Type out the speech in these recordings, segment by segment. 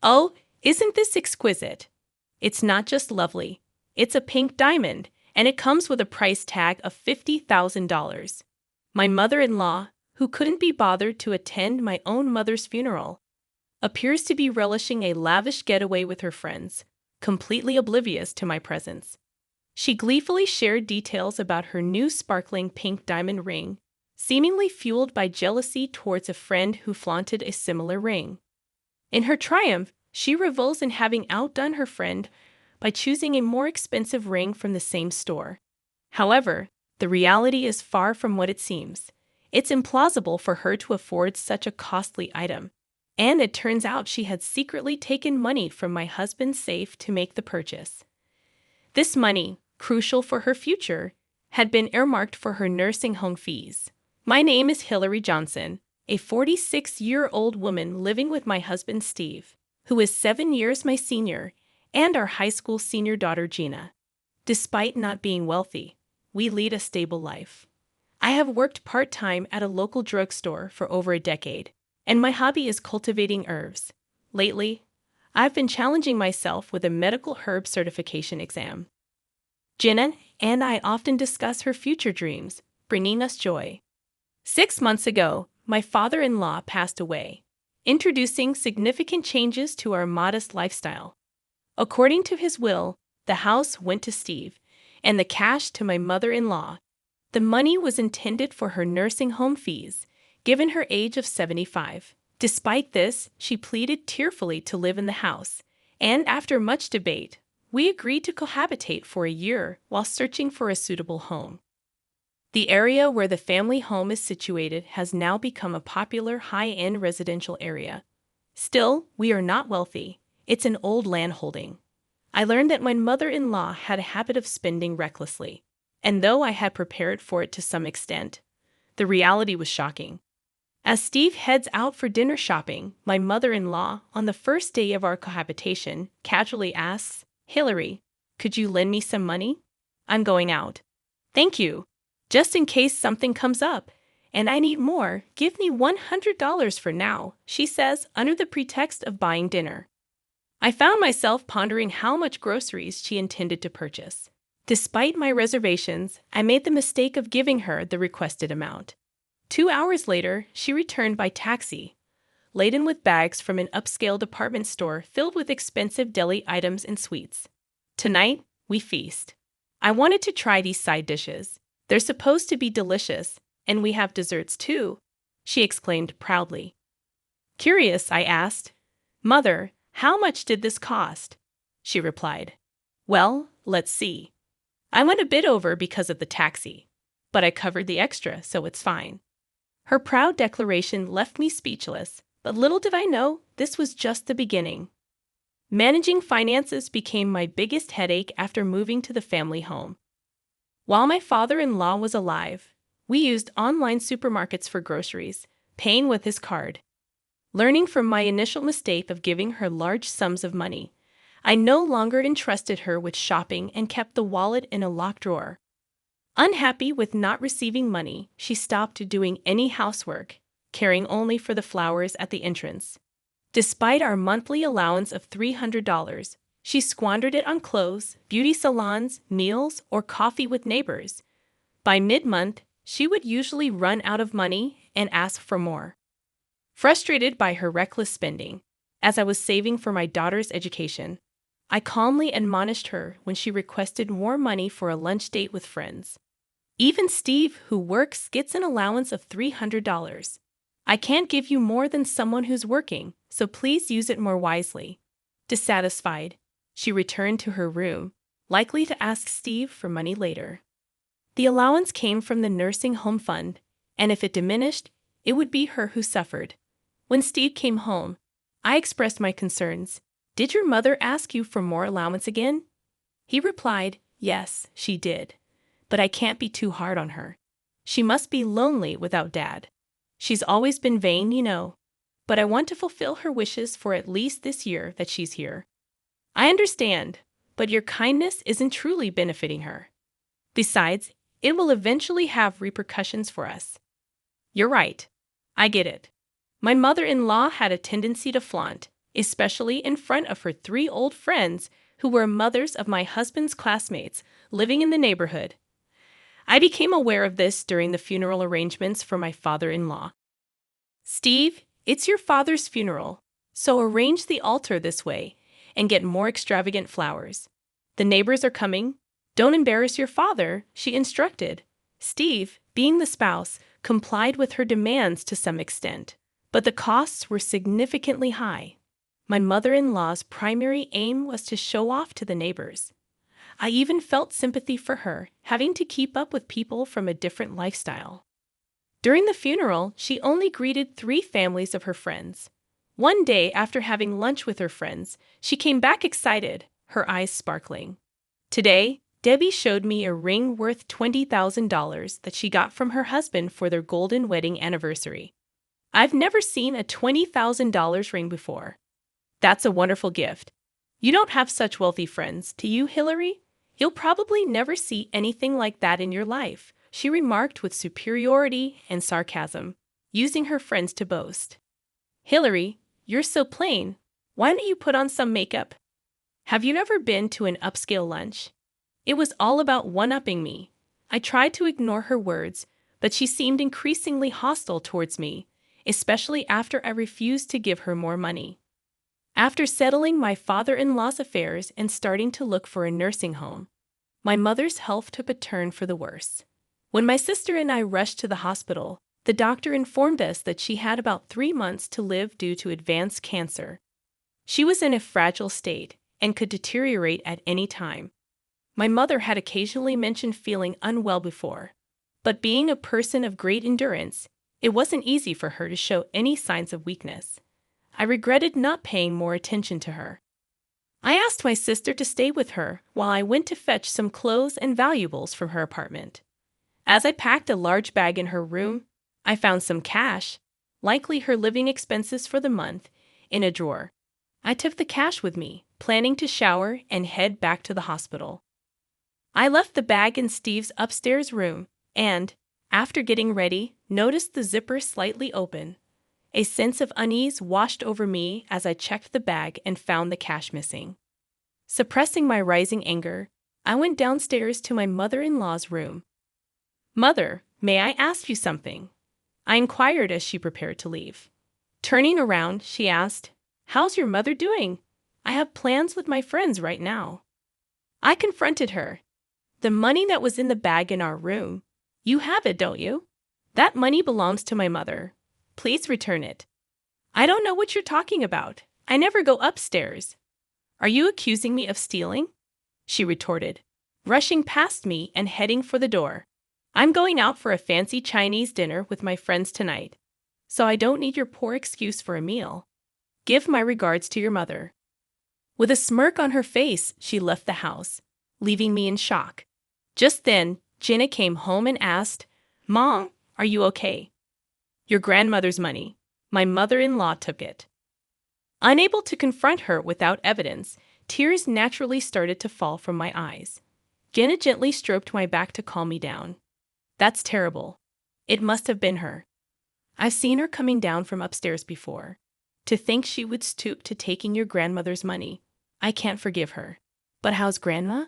Oh, isn't this exquisite? It's not just lovely. It's a pink diamond, and it comes with a price tag of $50,000. My mother-in-law, who couldn't be bothered to attend my own mother's funeral, appears to be relishing a lavish getaway with her friends, completely oblivious to my presence. She gleefully shared details about her new sparkling pink diamond ring, seemingly fueled by jealousy towards a friend who flaunted a similar ring. In her triumph, she revels in having outdone her friend by choosing a more expensive ring from the same store. However, the reality is far from what it seems. It's implausible for her to afford such a costly item. And it turns out she had secretly taken money from my husband's safe to make the purchase. This money, crucial for her future, had been earmarked for her nursing home fees. My name is Hillary Johnson, a 46-year-old woman living with my husband Steve, who is 7 years my senior, and our high school senior daughter Gina. Despite not being wealthy, we lead a stable life. I have worked part-time at a local drugstore for over a decade, and my hobby is cultivating herbs. Lately, I've been challenging myself with a medical herb certification exam. Gina and I often discuss her future dreams, bringing us joy. 6 months ago, my father-in-law passed away, introducing significant changes to our modest lifestyle. According to his will, the house went to Steve, and the cash to my mother-in-law. The money was intended for her nursing home fees, given her age of 75. Despite this, she pleaded tearfully to live in the house, and after much debate, we agreed to cohabitate for a year while searching for a suitable home. The area where the family home is situated has now become a popular high-end residential area. Still, we are not wealthy. It's an old land holding. I learned that my mother-in-law had a habit of spending recklessly, and though I had prepared for it to some extent, the reality was shocking. As Steve heads out for dinner shopping, my mother-in-law, on the first day of our cohabitation, casually asks, "Hillary, could you lend me some money? I'm going out." "Thank you. Just in case something comes up, and I need more, give me $100 for now," she says under the pretext of buying dinner. I found myself pondering how much groceries she intended to purchase. Despite my reservations, I made the mistake of giving her the requested amount. 2 hours later, she returned by taxi, laden with bags from an upscale department store filled with expensive deli items and sweets. Tonight, we feast. I wanted to try these side dishes. They're supposed to be delicious, and we have desserts too, she exclaimed proudly. Curious, I asked, "Mother, how much did this cost?" She replied, "Well, let's see. I went a bit over because of the taxi, but I covered the extra, so it's fine." Her proud declaration left me speechless, but little did I know this was just the beginning. Managing finances became my biggest headache after moving to the family home. While my father-in-law was alive, we used online supermarkets for groceries, paying with his card. Learning from my initial mistake of giving her large sums of money, I no longer entrusted her with shopping and kept the wallet in a locked drawer. Unhappy with not receiving money, she stopped doing any housework, caring only for the flowers at the entrance. Despite our monthly allowance of $300, she squandered it on clothes, beauty salons, meals, or coffee with neighbors. By mid-month, she would usually run out of money and ask for more. Frustrated by her reckless spending, as I was saving for my daughter's education, I calmly admonished her when she requested more money for a lunch date with friends. "Even Steve, who works, gets an allowance of $300. I can't give you more than someone who's working, so please use it more wisely." Dissatisfied, she returned to her room, likely to ask Steve for money later. The allowance came from the nursing home fund, and if it diminished, it would be her who suffered. When Steve came home, I expressed my concerns. "Did your mother ask you for more allowance again?" He replied, "Yes, she did. But I can't be too hard on her. She must be lonely without Dad. She's always been vain, you know. But I want to fulfill her wishes for at least this year that she's here." "I understand, but your kindness isn't truly benefiting her. Besides, it will eventually have repercussions for us." "You're right. I get it. My mother-in-law had a tendency to flaunt, especially in front of her 3 old friends who were mothers of my husband's classmates living in the neighborhood. I became aware of this during the funeral arrangements for my father-in-law. "Steve, it's your father's funeral, so arrange the altar this way and get more extravagant flowers. The neighbors are coming. Don't embarrass your father," she instructed. Steve, being the spouse, complied with her demands to some extent, but the costs were significantly high. My mother-in-law's primary aim was to show off to the neighbors. I even felt sympathy for her, having to keep up with people from a different lifestyle. During the funeral, she only greeted 3 families of her friends. One day, after having lunch with her friends, she came back excited, her eyes sparkling. "Today, Debbie showed me a ring worth $20,000 that she got from her husband for their golden wedding anniversary. I've never seen a $20,000 ring before. That's a wonderful gift. You don't have such wealthy friends, do you, Hillary? You'll probably never see anything like that in your life," she remarked with superiority and sarcasm, using her friends to boast. "Hillary, you're so plain. Why don't you put on some makeup? Have you ever been to an upscale lunch?" It was all about one-upping me. I tried to ignore her words, but she seemed increasingly hostile towards me, especially after I refused to give her more money. After settling my father-in-law's affairs and starting to look for a nursing home, my mother's health took a turn for the worse. When my sister and I rushed to the hospital, the doctor informed us that she had about 3 months to live due to advanced cancer. She was in a fragile state and could deteriorate at any time. My mother had occasionally mentioned feeling unwell before, but being a person of great endurance, it wasn't easy for her to show any signs of weakness. I regretted not paying more attention to her. I asked my sister to stay with her while I went to fetch some clothes and valuables from her apartment. As I packed a large bag in her room, I found some cash, likely her living expenses for the month, in a drawer. I took the cash with me, planning to shower and head back to the hospital. I left the bag in Steve's upstairs room and, after getting ready, noticed the zipper slightly open. A sense of unease washed over me as I checked the bag and found the cash missing. Suppressing my rising anger, I went downstairs to my mother-in-law's room. "Mother, may I ask you something?" I inquired as she prepared to leave. Turning around, she asked, "How's your mother doing? I have plans with my friends right now." I confronted her. "The money that was in the bag in our room, you have it, don't you? That money belongs to my mother. Please return it." "I don't know what you're talking about. I never go upstairs." "Are you accusing me of stealing?" she retorted, rushing past me and heading for the door. "I'm going out for a fancy Chinese dinner with my friends tonight, so I don't need your poor excuse for a meal. Give my regards to your mother." With a smirk on her face, she left the house, leaving me in shock. Just then, Jenna came home and asked, "Mom, are you okay?" "Your grandmother's money. My mother-in-law took it." Unable to confront her without evidence, tears naturally started to fall from my eyes. Jenna gently stroked my back to calm me down. "That's terrible. It must have been her. I've seen her coming down from upstairs before. To think she would stoop to taking your grandmother's money. I can't forgive her. But how's Grandma?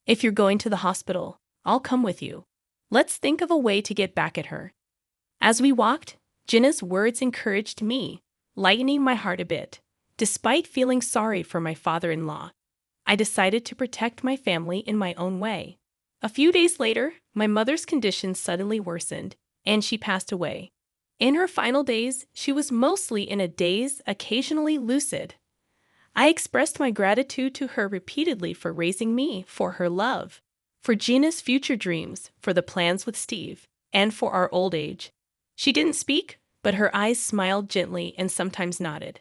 If you're going to the hospital, I'll come with you. Let's think of a way to get back at her." As we walked, Jenna's words encouraged me, lightening my heart a bit. Despite feeling sorry for my father-in-law, I decided to protect my family in my own way. A few days later, my mother's condition suddenly worsened, and she passed away. In her final days, she was mostly in a daze, occasionally lucid. I expressed my gratitude to her repeatedly for raising me, for her love, for Gina's future dreams, for the plans with Steve, and for our old age. She didn't speak, but her eyes smiled gently and sometimes nodded.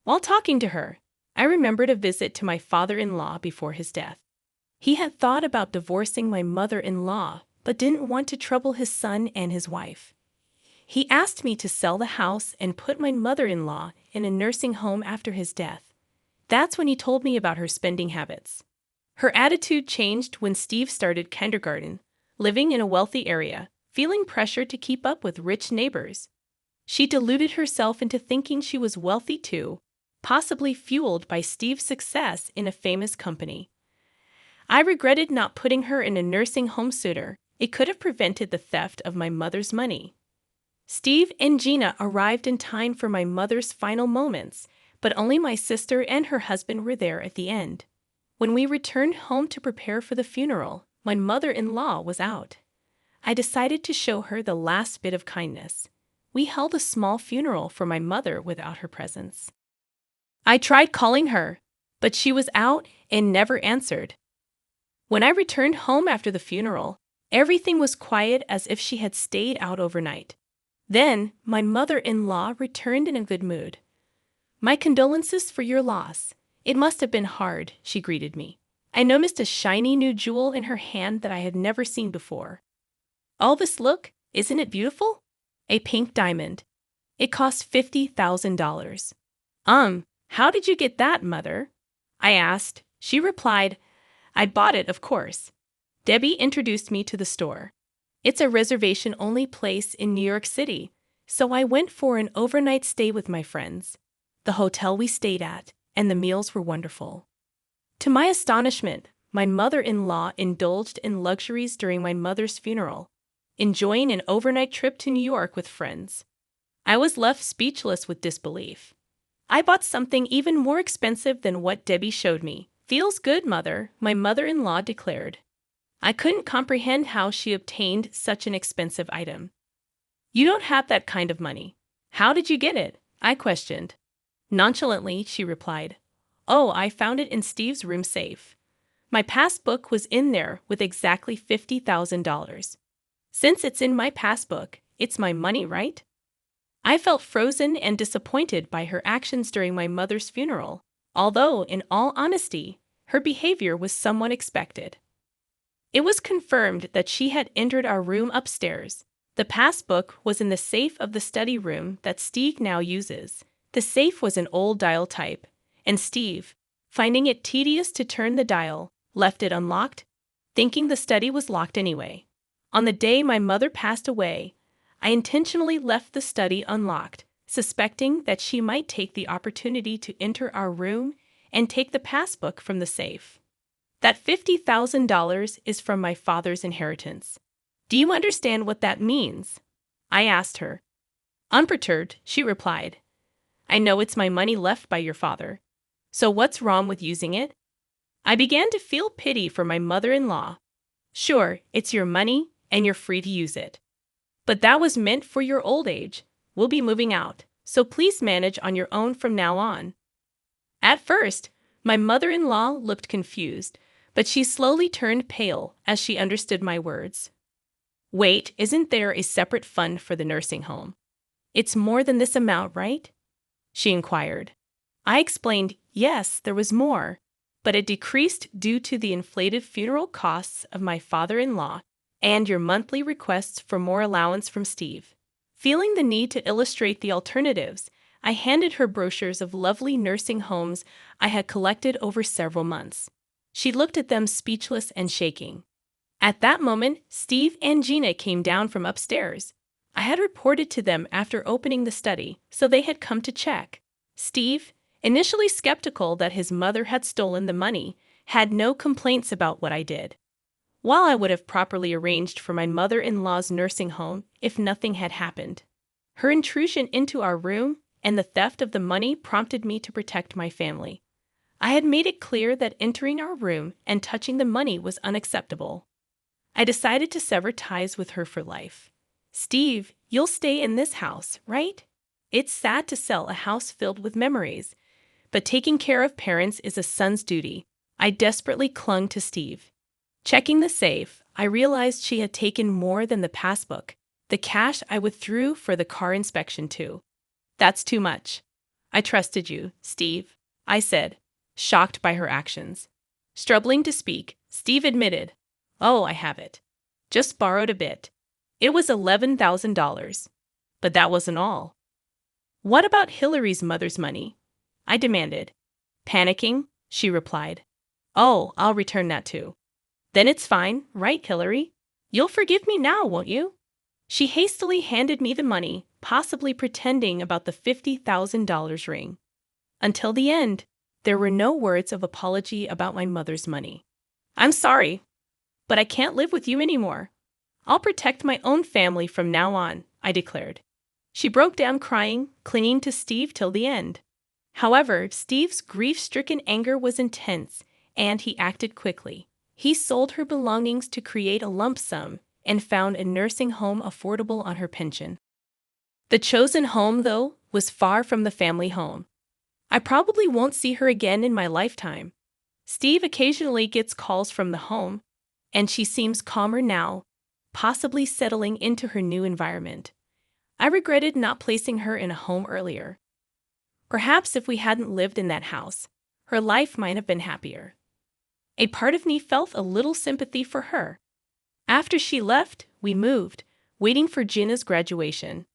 While talking to her, I remembered a visit to my father-in-law before his death. He had thought about divorcing my mother-in-law, but didn't want to trouble his son and his wife. He asked me to sell the house and put my mother-in-law in a nursing home after his death. That's when he told me about her spending habits. Her attitude changed when Steve started kindergarten, living in a wealthy area, feeling pressure to keep up with rich neighbors. She deluded herself into thinking she was wealthy too, possibly fueled by Steve's success in a famous company. I regretted not putting her in a nursing home sooner. It could have prevented the theft of my mother's money. Steve and Gina arrived in time for my mother's final moments, but only my sister and her husband were there at the end. When we returned home to prepare for the funeral, my mother-in-law was out. I decided to show her the last bit of kindness. We held a small funeral for my mother without her presence. I tried calling her, but she was out and never answered. When I returned home after the funeral, everything was quiet as if she had stayed out overnight. Then, my mother-in-law returned in a good mood. "My condolences for your loss. It must have been hard," she greeted me. I noticed a shiny new jewel in her hand that I had never seen before. "Oh, this look, isn't it beautiful?" "A pink diamond. It cost $50,000. How did you get that, Mother?" I asked. She replied, "I bought it, of course. Debbie introduced me to the store. It's a reservation-only place in New York City, so I went for an overnight stay with my friends. The hotel we stayed at, and the meals were wonderful." To my astonishment, my mother-in-law indulged in luxuries during my mother's funeral, enjoying an overnight trip to New York with friends. I was left speechless with disbelief. "I bought something even more expensive than what Debbie showed me. Feels good, Mother," my mother-in-law declared. I couldn't comprehend how she obtained such an expensive item. "You don't have that kind of money. How did you get it?" I questioned. Nonchalantly, she replied, "Oh, I found it in Steve's room safe. My passbook was in there with exactly $50,000. Since it's in my passbook, it's my money, right?" I felt frozen and disappointed by her actions during my mother's funeral, although, in all honesty, her behavior was somewhat expected. It was confirmed that she had entered our room upstairs. The passbook was in the safe of the study room that Steve now uses. The safe was an old dial type, and Steve, finding it tedious to turn the dial, left it unlocked, thinking the study was locked anyway. On the day my mother passed away, I intentionally left the study unlocked, suspecting that she might take the opportunity to enter our room and take the passbook from the safe. That $50,000 is from my father's inheritance. Do you understand what that means?" I asked her. Unperturbed, she replied, "I know it's my money left by your father. So what's wrong with using it?" I began to feel pity for my mother-in-law. "Sure, it's your money, and you're free to use it. But that was meant for your old age. We'll be moving out, so please manage on your own from now on." At first, my mother-in-law looked confused, but she slowly turned pale as she understood my words. "Wait, isn't there a separate fund for the nursing home? It's more than this amount, right?" she inquired. I explained, yes, there was more, but it decreased due to the inflated funeral costs of my father-in-law and your monthly requests for more allowance from Steve. Feeling the need to illustrate the alternatives, I handed her brochures of lovely nursing homes I had collected over several months. She looked at them speechless and shaking. At that moment, Steve and Gina came down from upstairs. I had reported to them after opening the study, so they had come to check. Steve, initially skeptical that his mother had stolen the money, had no complaints about what I did. While I would have properly arranged for my mother-in-law's nursing home if nothing had happened, her intrusion into our room and the theft of the money prompted me to protect my family. I had made it clear that entering our room and touching the money was unacceptable. I decided to sever ties with her for life. "Steve, you'll stay in this house, right? It's sad to sell a house filled with memories, but taking care of parents is a son's duty." I desperately clung to Steve. Checking the safe, I realized she had taken more than the passbook, the cash I withdrew for the car inspection too. "That's too much. I trusted you, Steve," I said, shocked by her actions. Struggling to speak, Steve admitted, "Oh, I have it. Just borrowed a bit. It was $11,000. But that wasn't all." "What about Hillary's mother's money?" I demanded. Panicking, she replied, "Oh, I'll return that too." "Then it's fine, right, Hillary? You'll forgive me now, won't you?" She hastily handed me the money, possibly pretending about the $50,000 ring. Until the end, there were no words of apology about my mother's money. I'm sorry, but I can't live with you anymore. I'll protect my own family from now on, I declared. She broke down crying, clinging to Steve till the end. However, Steve's grief-stricken anger was intense, and he acted quickly. He sold her belongings to create a lump sum and found a nursing home affordable on her pension. The chosen home, though, was far from the family home. I probably won't see her again in my lifetime. Steve occasionally gets calls from the home, and she seems calmer now, possibly settling into her new environment. I regretted not placing her in a home earlier. Perhaps if we hadn't lived in that house, her life might have been happier. A part of me felt a little sympathy for her. After she left, we moved, waiting for Jenna's graduation.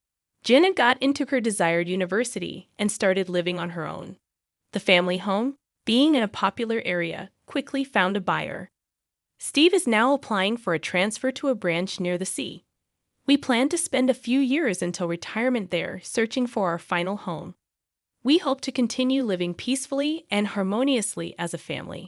Jenna got into her desired university and started living on her own. The family home, being in a popular area, quickly found a buyer. Steve is now applying for a transfer to a branch near the sea. We plan to spend a few years until retirement there, searching for our final home. We hope to continue living peacefully and harmoniously as a family.